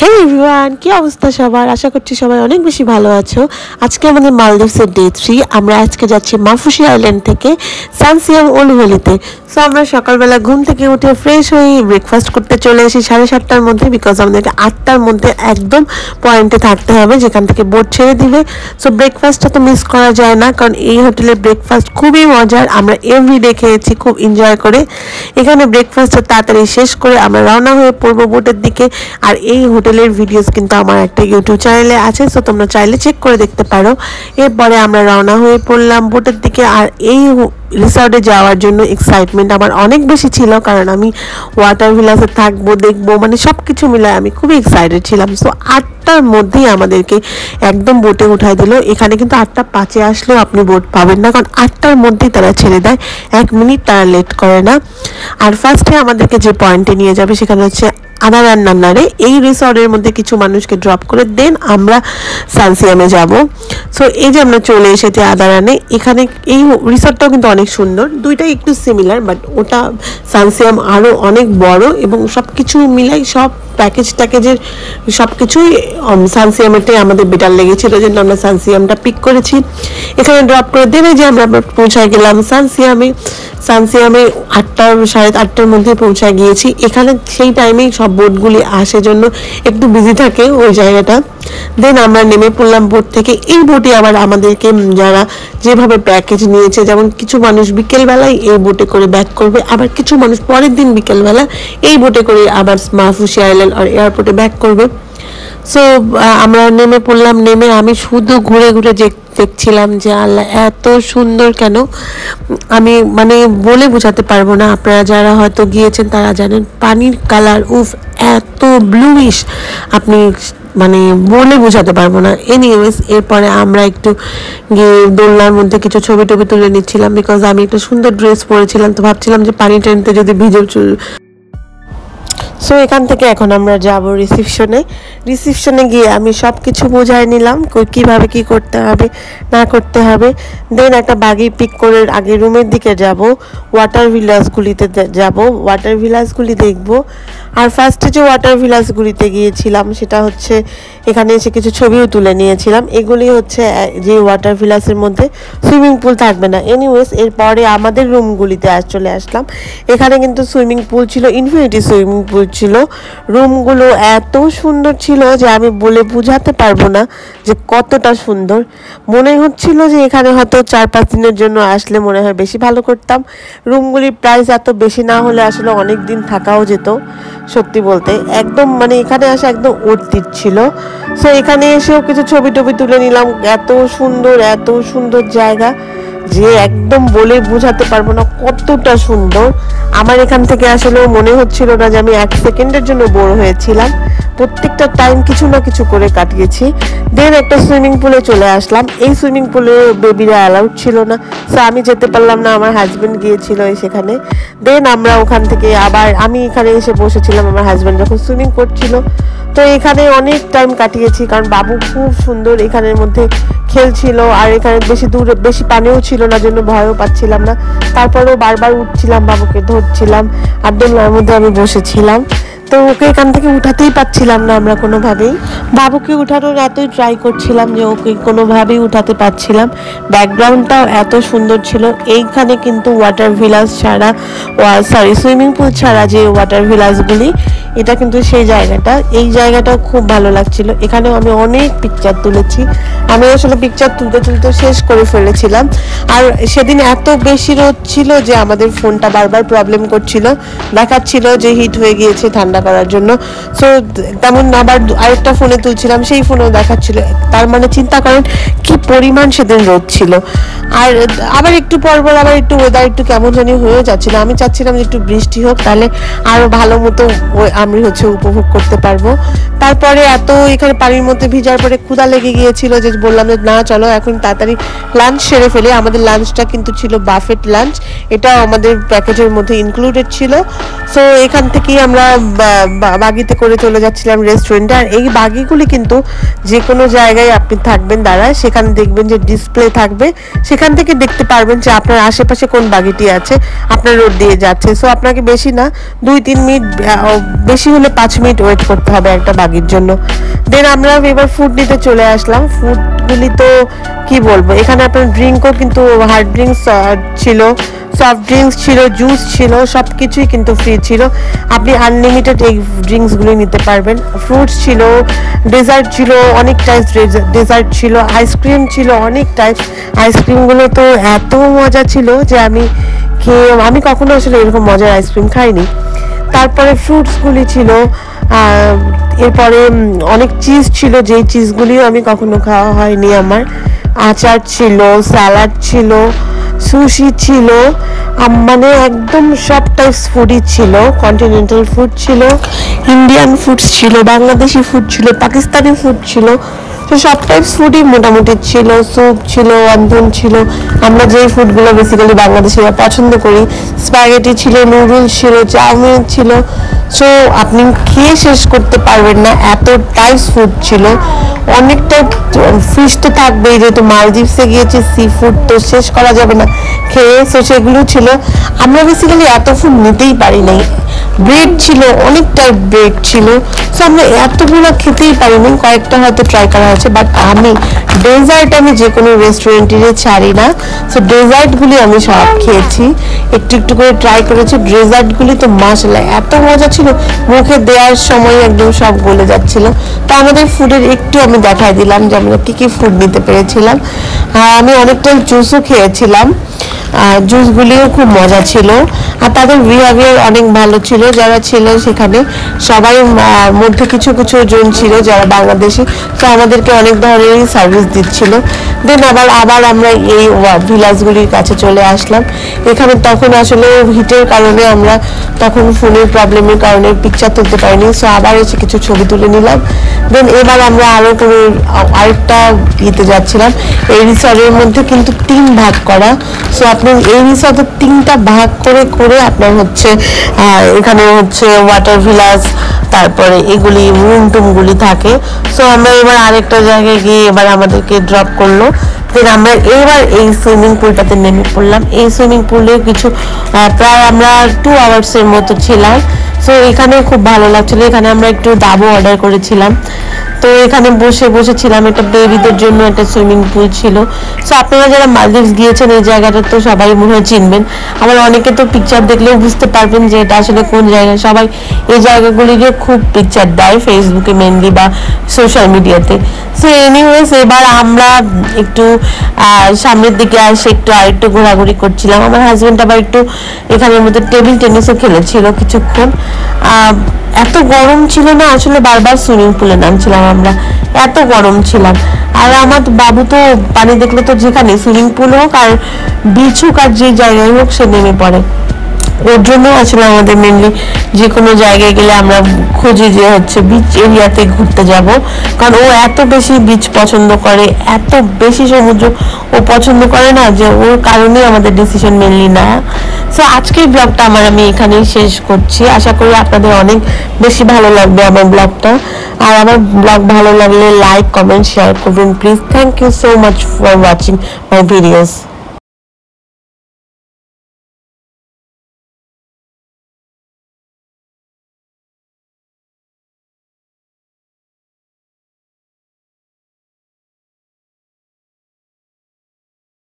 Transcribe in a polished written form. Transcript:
হে everyone, কি অবস্থা সবার? আশা করছি সবাই অনেক বেশি ভালো আছো। আজকে আমাদের মালদ্বীপসের ডে 3। আমরা আজকে যাচ্ছি মাফুসি আইল্যান্ড থেকে সান সিয়াম ওলুভেলিতে। সো আমরা সকালবেলা ঘুম থেকে উঠে ফ্রেশ হয়ে ব্রেকফাস্ট করতে চলে এসি 7:30টার মধ্যে, বিকজ আমাদেরকে 8টার মধ্যে একদম পয়েন্টে থাকতে হবে, যেখান থেকে বোট ছেড়ে দিবে। সো ব্রেকফাস্টটা তো মিস করা যায় না, কারণ এই হোটেলের ব্রেকফাস্ট খুবই মজার। আমরা এভরিডে খেয়েছি খুব এনজয় করে। এখানে ব্রেকফাস্টটা তাড়াতাড়ি শেষ করে আমরা রওনা হয়ে পড়বো বোটের দিকে। আর এই হোটেলের ভিডিওস কিন্তু আমার একটা ইউটিউব চ্যানেলে আছে, সো তোমরা চাইলে চেক করে দেখতে পারো। এরপরে আমরা রওনা হয়ে পড়লাম বোটের দিকে। আর এই রিসর্টে যাওয়ার জন্য এক্সাইটমেন্ট আমার অনেক বেশি ছিল, কারণ আমি ওয়াটার ভিলাসে থাকবো, দেখবো, মানে সব কিছু মিলায় আমি খুবই এক্সাইটেড ছিলাম। সো 8টার মধ্যেই আমাদেরকে একদম বোটে উঠাই দিল। এখানে কিন্তু 8:05 আসলেও আপনি বোট পাবেন না, কারণ 8টার মধ্যেই তারা ছেড়ে দেয়, 1 মিনিট তারা লেট করে না। আর ফার্স্টে আমাদেরকে যে পয়েন্টে নিয়ে যাবে সেখানে হচ্ছে আদারান নান্নারে। এই রিসর্টের মধ্যে কিছু মানুষকে ড্রপ করে দেন আমরা সানসিয়ামে যাব। সো এই যে আমরা চলে এসেছি আদারানে। এখানে এই রিসর্টটাও কিন্তু অনেক সুন্দর, দুইটাই একটু সিমিলার, বাট ওটা সানসিয়াম আরও অনেক বড়, এবং সব কিছু মিলাই সব প্যাকেজের সব কিছুই সানসিয়ামেরটাই আমাদের বেটার লেগেছিল, জন্য আমরা সানসিয়ামটা পিক করেছি। এখানে ড্রপ করে দেবে যে আমরা পৌঁছায় গেলাম সানসিয়ামে। 8:30-8:30টার মধ্যে পৌঁছায় গিয়েছি। এখানে সেই টাইমেই সব বোটগুলি আসে, জন্য একটু বিজি থাকে ওই জায়গাটা। দেন আমরা নেমে পড়লাম বোট থেকে। এই বোটে আবার আমাদেরকে যারা যেভাবে প্যাকেজ নিয়েছে, যেমন কিছু মানুষ বিকেলবেলায় এই বোটে করে ব্যাক করবে, আবার কিছু মানুষ পরের দিন বিকেলবেলা এই বোটে করে আবার মাফুসি আইল্যান্ড আর এয়ারপোর্টে ব্যাক করবে। সো আমরা নেমে পড়লাম। নেমে আমি শুধু ঘুরে ঘুরে দেখছিলাম যে আল্লাহ এত সুন্দর কেন, আমি মানে বলে বোঝাতে পারবো না। আপনারা যারা হয়তো গিয়েছেন তারা জানেন পানির কালার এত ব্লুইশ, আপনি মানে বলে বোঝাতে পারবো না। এনিওয়েজ, এরপরে আমরা একটু গিয়ে দোলনার মধ্যে কিছু ছবি টবি তুলে নিচ্ছিলাম, বিকজ আমি একটা সুন্দর ড্রেস পরেছিলাম, তো ভাবছিলাম যে পানি টানিতে যদি ভিজে চুল। সো এখান থেকে এখন আমরা যাব রিসিপশনে গিয়ে আমি সব কিছু বোঝাই নিলাম, কীভাবে কি করতে হবে না করতে হবে। দেন একটা বাগি পিক করে আগে রুমের দিকে যাব, ওয়াটার ভিলাসগুলিতে যাব, ওয়াটার ভিলাসগুলি দেখব। আর ফার্স্টে যে ওয়াটার ভিলাসগুলিতে গিয়েছিলাম সেটা হচ্ছে এখানে এসে কিছু ছবিও তুলে নিয়েছিলাম। এগুলি হচ্ছে যে ওয়াটার ভিলাসের মধ্যে সুইমিং পুল থাকবে না। এনিওয়েজ, এরপরে আমাদের রুমগুলিতে চলে আসলাম। এখানে কিন্তু সুইমিং পুল ছিল, ইনফিনিটি সুইমিং পুল ছিল। রুমগুলো এত সুন্দর ছিল যে আমি বলে বোঝাতে পারবো না যে কতটা সুন্দর। মনে হচ্ছিল যে এখানে হয়তো 4-5 দিনের জন্য আসলে মনে হয় বেশি ভালো করতাম। রুমগুলির প্রাইস এত বেশি না হলে আসলে অনেক দিন থাকাও যেত, সত্যি বলতে। একদম মানে এখানে আসা একদম অর্থিত ছিল। সো এখানে এসেও কিছু ছবি টবি তুলে নিলাম। এত সুন্দর জায়গা যে একদম বলে বোঝাতে পারবো না কতটা সুন্দর। আমার এখান থেকে আসলে মনে হচ্ছিল না যে আমি 1 সেকেন্ডের জন্য বোর হয়েছিলাম। প্রত্যেকটা টাইম কিছু না কিছু করে কাটিয়েছি। দেন একটা সুইমিং পুলে চলে আসলাম। এই সুইমিং পুলে বেবিরা অ্যালাউড ছিল না, সো আমি যেতে পারলাম না, আমার হাজব্যান্ড গিয়েছিল সেখানে। দেন আমরা ওখান থেকে আবার আমি এখানে এসে বসেছিলাম, আমার হাজব্যান্ড যখন সুইমিং করছিল। তো এখানে অনেক টাইম কাটিয়েছি, কারণ বাবু খুব সুন্দর এখানের মধ্যে খেলছিল। আর এখানে বেশি পানিও ছিল না, জন্য ভয়ও পাচ্ছিলাম না। তারপরেও বারবার উঠছিলাম, বাবুকে ধরছিলাম, আর দোলনার মধ্যে আমি বসেছিলাম। তো ওকে এখান থেকে উঠাতেই পারছিলাম না আমরা কোনোভাবেই। বাবুকে উঠানোর এতই ট্রাই করছিলাম যে ওকে কোনোভাবেই উঠাতে পারছিলাম। ব্যাকগ্রাউন্ডটাও এত সুন্দর ছিল। এইখানে কিন্তু ওয়াটার ভিলাস ছাড়া, সুইমিং পুল ছাড়া যে ওয়াটার ভিলাসগুলি, এটা কিন্তু সেই জায়গাটা। এই জায়গাটাও খুব ভালো লাগছিল। এখানেও আমি অনেক পিকচার তুলেছি। আমি আসলে পিকচার তুলতে শেষ করে ফেলেছিলাম। আর সেদিন এত বেশি রোদ ছিল যে আমাদের ফোনটা বারবার প্রবলেম করছিল, দেখাচ্ছিল যে হিট হয়ে গিয়েছে ঠান্ডা করার জন্য। সো তেমন আবার আরেকটা ফোনে তুলছিলাম, সেই ফোনেও দেখাচ্ছিল। তার মানে চিন্তা করেন কি পরিমাণ সেদিন রোদ ছিল। আর আবার একটু পর আবার একটু ওয়েদার একটু কেমন জানি হয়ে যাচ্ছিল। আমি চাচ্ছিলাম যে একটু বৃষ্টি হোক, তাহলে আরো ভালো মতো আমি উপভোগ করতে পারবো। তারপরে এত এখানে পানির মধ্যে ভিজার পরে ক্ষুধা লেগে গিয়েছিল, যে বললাম যে না চলো এখন তাড়াতাড়ি লাঞ্চ সেরে ফেলে। আমাদের লাঞ্চটা কিন্তু ছিল বাফেট লাঞ্চ, এটাও আমাদের প্যাকেজের মধ্যে ইনক্লুডেড ছিল। সো এখান থেকেই আমরা বাগিতে করে চলে যাচ্ছিলাম রেস্টুরেন্টে। আর এই বাগিগুলি কিন্তু যে কোনো জায়গায় আপনি থাকবেন দাঁড়ায়, সেখানে দেখবেন যে ডিসপ্লে থাকবে, সেখান থেকে দেখতে পারবেন যে আপনার আশেপাশে কোন বাগিটি আছে, আপনার রোড দিয়ে যাচ্ছে। সো আপনাকে বেশি না 2-3 মিনিট বেশি হলে 5 মিনিট ওয়েট করতে হবে একটা বাগির জন্য। দেন আমরা এবার ফুড নিতে চলে আসলাম। ফুডগুলি তো কি বলবো, এখানে আপনার ড্রিঙ্কও কিন্তু হার্ড ড্রিঙ্কস ছিল, সফট ড্রিঙ্কস ছিল, জুস ছিল, সব কিছুই কিন্তু ফ্রি ছিল। আপনি আনলিমিটেড এই ড্রিঙ্কসগুলি নিতে পারবেন। ফ্রুটস ছিল, ডেজার্ট ছিল, অনেক টাইপস ডেজার্ট ছিল, আইসক্রিম ছিল অনেক টাইপস। আইসক্রিমগুলো তো এত মজা ছিল যে আমি কখনো আসলে এরকম মজার আইসক্রিম খাইনি। তারপরে ফ্রুটসগুলি ছিল, এরপরে অনেক চিজ ছিল, যেই চিজগুলিও আমি কখনো খাওয়া হয়নি আমার। আচার ছিল, স্যালাড ছিল, সুশি ছিল, মানে একদম সব টাইপস ফুডই ছিল। কন্টিনেন্টাল ফুড ছিল, ইন্ডিয়ান ফুডস ছিল, বাংলাদেশি ফুড ছিল, পাকিস্তানি ফুড ছিল। তো সব টাইপস ফুডই মোটামুটি ছিল। স্যুপ ছিল, রন্ধন ছিল, আমরা যেই ফুডগুলো বেসিক্যালি বাংলাদেশিরা পছন্দ করি। স্প্যাগেটি ছিল, নুডলস ছিল, চাউমিন ছিল। সো আপনি খেয়ে শেষ করতে পারবেন না, এত টাইপস ফুড ছিল। অনেকটা ফিশ তো থাকবেই, যেহেতু মালদ্বীপসে গিয়েছি, সি ফুড তো শেষ করা যাবে না খেয়ে। সো সেগুলো ছিল। আমরা বেসিক্যালি এত ফুড নিতেই পারি নাই। ব্রেড ছিল, অনেক টাইপ ব্রেড ছিল। সো আমরা এতগুলো খেতেই পারিনি, কয়েকটা হয়তো ট্রাই করা হয়েছে। বাট ডেজার্ট আমি যে কোনো রেস্টুরেন্টে ছাড়ি না। সো ডেজার্টগুলি আমি সব খেয়েছি, একটু একটু করে ট্রাই করেছি। ডেজার্টগুলি তো মাশাআল্লাহ এত মজা ছিল, মুখে দেওয়ার সময় একদম সব গলে যাচ্ছিল। তো আমাদের ফুডের একটু আমি দেখাই দিলাম যে আমরা কী কী ফুড নিতে পেরেছিলাম। আমি অনেকটা জুসও খেয়েছিলাম, জুসগুলিও খুব মজা ছিল। আর তাদের বিহেভিয়ার অনেক ভালো ছিল, যারা ছিল সেখানে সবাই মধ্যে কিছু কিছু জন ছিল যারা বাংলাদেশি, তো আমাদেরকে অনেক ধরনেরই সার্ভিস দিচ্ছিল। দেন আবার আমরা এই ভিলাসগুলির কাছে চলে আসলাম। এখানে তখন আসলে হিটের কারণে আমরা তখন ফোনের প্রবলেমের কারণে পিকচার তুলতে পারিনি। সো আবার এসে কিছু ছবি তুলে নিলাম। দেন এবার আমরা আরেকটা ইয়েতে যাচ্ছিলাম। এই রিসর্টের মধ্যে কিন্তু 3 ভাগ করা। সো আপনার এই রিসর্টে 3টা ভাগ করে করে আপনার হচ্ছে এখানে হচ্ছে ওয়াটার ভিলাস, তারপরে এগুলি রুম টুমগুলি থাকে। সো আমরা এবার আরেকটা জায়গায় গিয়ে এবার আমাদেরকে ড্রপ করলো। দেন আমরা এবার এই সুইমিং পুলটাতে নেমে পড়লাম। এই সুইমিং পুলে কিছু প্রায় আমরা 2 আওয়ার্সের মতো ছিলাম। সো এখানে খুব ভালো লাগছিল। এখানে আমরা একটু দাবো অর্ডার করেছিলাম। তো এখানে বসেছিলাম। একটা বেবিদের জন্য একটা সুইমিং পুল ছিল। সো আপনারা যারা মালদ্বীপস গিয়েছেন এই জায়গাটা তো সবাই মনে হয় চিনবেন। আবার অনেকে তো পিকচার দেখলেও বুঝতে পারবেন যে এটা আসলে কোন জায়গা। সবাই এই জায়গাগুলিকে খুব পিকচার দেয় ফেসবুকে মেনলি বা সোশ্যাল মিডিয়াতে। সো এনিওয়েজ এবার আমরা একটু সামনের দিকে আসে আরেকটু ঘোরাঘুরি করছিলাম। আমার হাজবেন্ড আবার একটু এখানের মধ্যে টেবিল টেনিসও খেলেছিল কিছুক্ষণ। এত গরম ছিল না, আসলে বারবার সুইমিং পুলে নামছিলাম আমরা, এত গরম ছিলাম। আর আমার বাবু তো পানি দেখলে তো যেখানে সুইমিং পুল হোক আর বিচ হোক আর যে জায়গায় হোক সে নেমে পড়ে। ওর জন্য আসলে আমাদের মেনলি যে কোনো জায়গায় গেলে আমরা খুঁজি যে হচ্ছে বিচ এরিয়াতে ঘুরতে যাব, কারণ ও এত বেশি বিচ পছন্দ করে, এত বেশি সমুদ্র ও পছন্দ করে না, যে ওর কারণে আমাদের ডিসিশন মেনলি না। সো আজকের ব্লগটা আমি এখানেই শেষ করছি। আশা করি আপনাদের অনেক বেশি ভালো লাগবে আমার ব্লগটা। আর আমার ব্লগ ভালো লাগলে লাইক, কমেন্ট, শেয়ার করবেন please. Thank you so much for watching my videos.